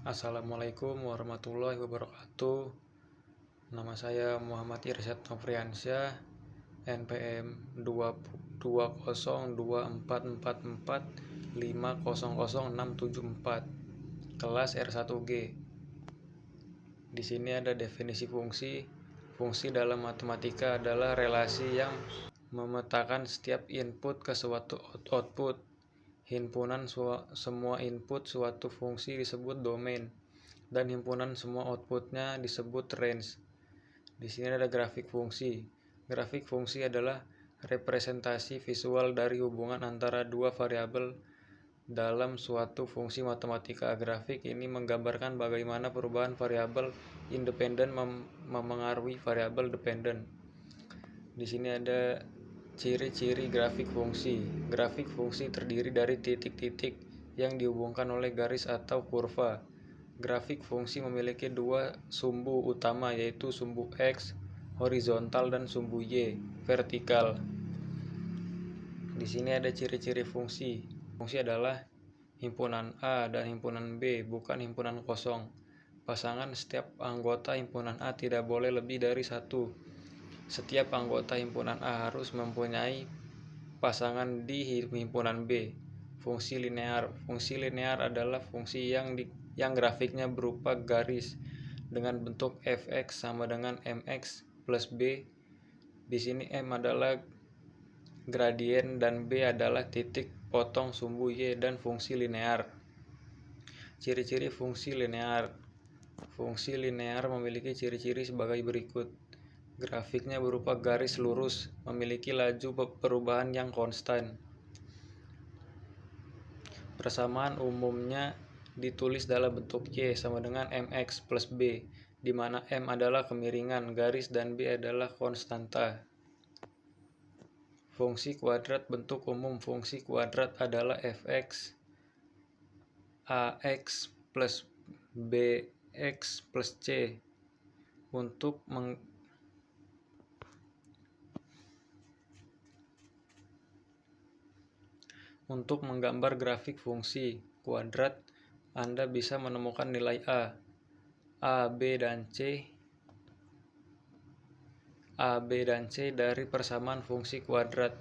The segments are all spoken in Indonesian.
Assalamualaikum warahmatullahi wabarakatuh. Nama saya Muhammad Irsyad Nofriansyah, NPM 2202444500674, kelas R1G. Di sini ada definisi fungsi. Fungsi dalam matematika adalah relasi yang memetakan setiap input ke suatu output. Himpunan semua input suatu fungsi disebut domain, dan himpunan semua outputnya disebut range. Di sini ada grafik fungsi. Grafik fungsi adalah representasi visual dari hubungan antara dua variabel dalam suatu fungsi matematika. Grafik ini menggambarkan bagaimana perubahan variabel independen memengaruhi variabel dependen. Di sini ada ciri-ciri grafik fungsi. Grafik fungsi terdiri dari titik-titik yang dihubungkan oleh garis atau kurva. Grafik fungsi memiliki dua sumbu utama, yaitu sumbu X horizontal dan sumbu Y vertikal. Di sini ada ciri-ciri fungsi. Fungsi adalah himpunan A dan himpunan B, bukan himpunan kosong. Pasangan setiap anggota himpunan A tidak boleh lebih dari satu. Setiap anggota himpunan A harus mempunyai pasangan di himpunan B. Fungsi linear. Fungsi linear adalah fungsi yang grafiknya berupa garis dengan bentuk fx sama dengan mx plus b. Di sini m adalah gradien dan b adalah titik potong sumbu y dan fungsi linear. Ciri-ciri fungsi linear. Fungsi linear memiliki ciri-ciri sebagai berikut. Grafiknya berupa garis lurus, memiliki laju perubahan yang konstan. Persamaan umumnya ditulis dalam bentuk Y sama dengan mx plus b, di mana m adalah kemiringan garis dan b adalah konstanta. Fungsi kuadrat bentuk umum. Fungsi kuadrat adalah fx ax plus bx plus c. Untuk menggambar grafik fungsi kuadrat, Anda bisa menemukan nilai A, B, dan C dari persamaan fungsi kuadrat,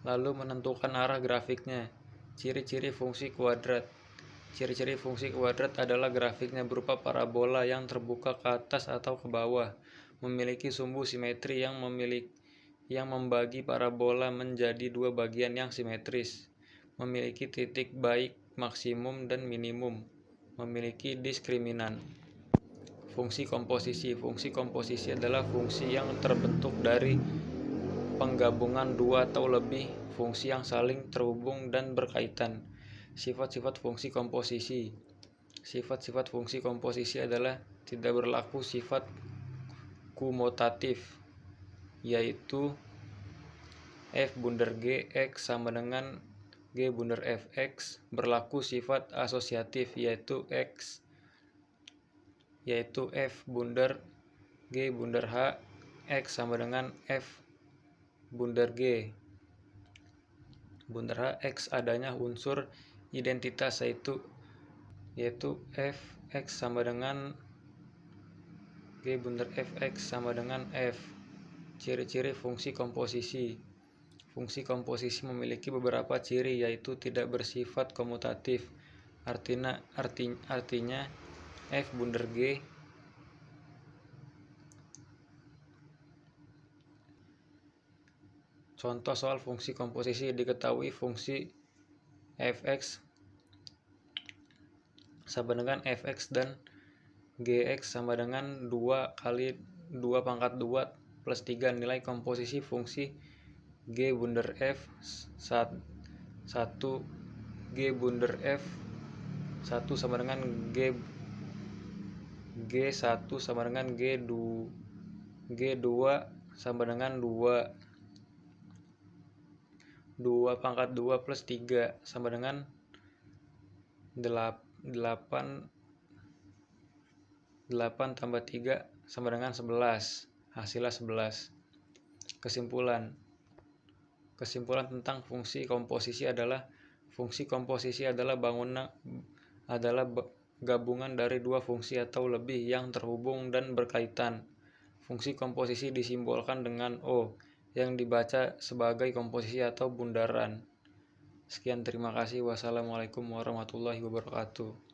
lalu menentukan arah grafiknya. Ciri-ciri fungsi kuadrat. Ciri-ciri fungsi kuadrat adalah grafiknya berupa parabola yang terbuka ke atas atau ke bawah, memiliki sumbu simetri yang membagi parabola menjadi dua bagian yang simetris, memiliki titik baik maksimum dan minimum, memiliki diskriminan. Fungsi komposisi. Fungsi komposisi adalah fungsi yang terbentuk dari penggabungan dua atau lebih fungsi yang saling terhubung dan berkaitan. Sifat-sifat fungsi komposisi. Sifat-sifat fungsi komposisi adalah tidak berlaku sifat kumutatif, yaitu f bundar g x sama dengan g bundar fx. Berlaku sifat asosiatif, yaitu f bundar g bundar h x sama dengan f bundar g bundar h x. Adanya unsur identitas, yaitu fx sama dengan g bundar fx sama dengan f. Ciri-ciri fungsi komposisi. Fungsi komposisi memiliki beberapa ciri, yaitu tidak bersifat komutatif. Artinya f bundar g contoh soal fungsi komposisi. Diketahui fungsi fx sama dengan fx dan gx sama dengan 2 kali 2 pangkat 2 plus 3. Nilai komposisi fungsi g bundar f 1 g bundar f 1 sama dengan g1 sama dengan g2 sama dengan 2 pangkat 2 plus 3 sama dengan 8 tambah 3 sama dengan 11. Hasilnya 11. Kesimpulan tentang fungsi komposisi adalah gabungan dari dua fungsi atau lebih yang terhubung dan berkaitan. Fungsi komposisi disimbolkan dengan O, yang dibaca sebagai komposisi atau bundaran. Sekian, terima kasih. Wassalamualaikum warahmatullahi wabarakatuh.